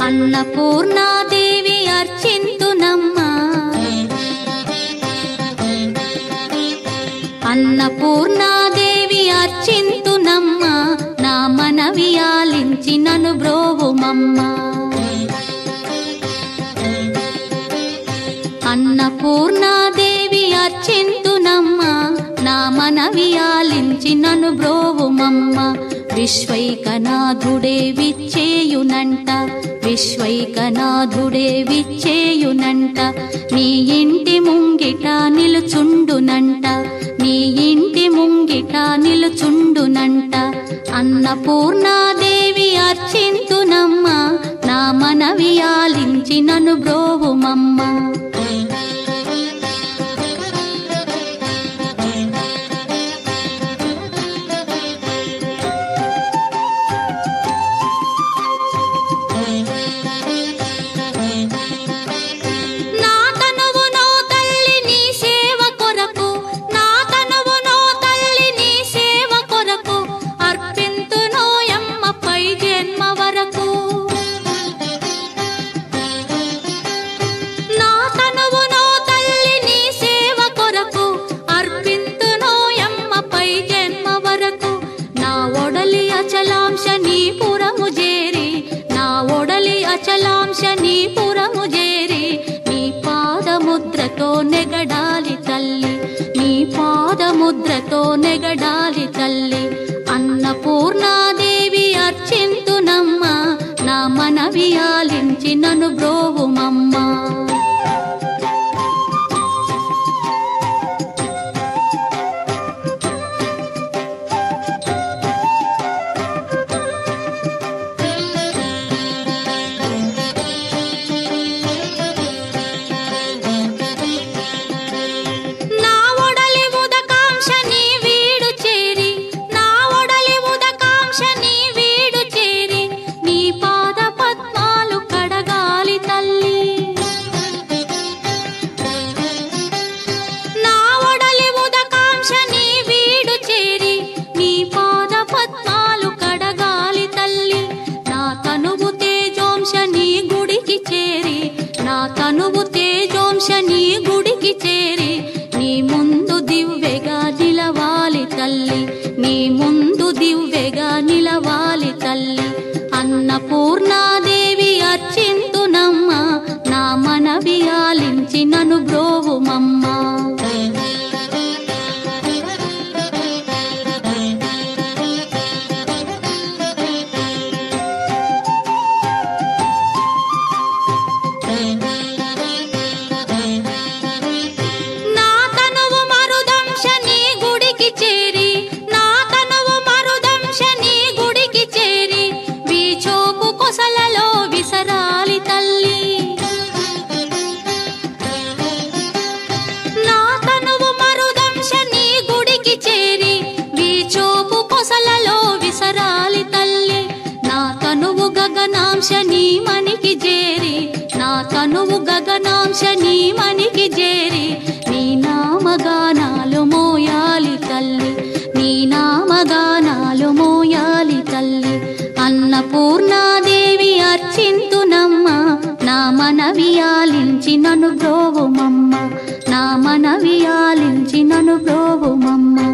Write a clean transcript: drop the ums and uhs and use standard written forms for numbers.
అన్నపూర్ణాదేవి అర్చింతునమ్మా, అన్నపూర్ణాదేవి అర్చింతునమ్మా, నా మనవి ఆలించి నన్ను బ్రోవుమమ్మా. అన్నపూర్ణాదేవి అర్చింతునమ్మా, నా మనవి ఆలించి నన్ను బ్రోవుమమ్మా. విశ్వైకనాథుడే విచ్చేయునంట, విశ్వైకనాథుడే విచ్చేయునంట, నీ ఇంటి ముంగిట నిలుచుండునంట, నీ ఇంటి ముంగిట నిలుచుండునంట. అన్నపూర్ణాదేవి అర్చింతునమ్మా, నా మనవి ఆలించి నన్ను బ్రోవుమమ్మా. అచలాంశనీపురము చేరి నీ పాదముద్రతో నెగడాలి తల్లి, నీ పాదముద్రతో నెగడాలి తల్లి. అన్నపూర్ణాదేవి అర్చింతునమ్మా, నా మనవి ఆలించి నన్ను బ్రోవుమమ్మా. తనువు తేజోంశని గుడికి చేరి నీ ముందు దివ్వెగా నిలవాలి తల్లి, నీ ముందు దివ్వెగా నిలవాలి తల్లి. అన్నపూర్ణాదేవి అర్చింతునమ్మా, నా మనవి ఆలించి నన్ను బ్రోవుమమ్మా. గగనాంశని మనికి చేరి, నా తనువు గగనాంశని మనికి చేరి నీ నామగానాలు మోయాలి తల్లి, నీ నామగానాలు మోయాలి తల్లి. అన్నపూర్ణాదేవి అర్చింతునమ్మా, నా మనవి ఆలించి నన్ను బ్రోవుమమ్మా, నా మనవి ఆలించి నన్ను బ్రోవుమమ్మా.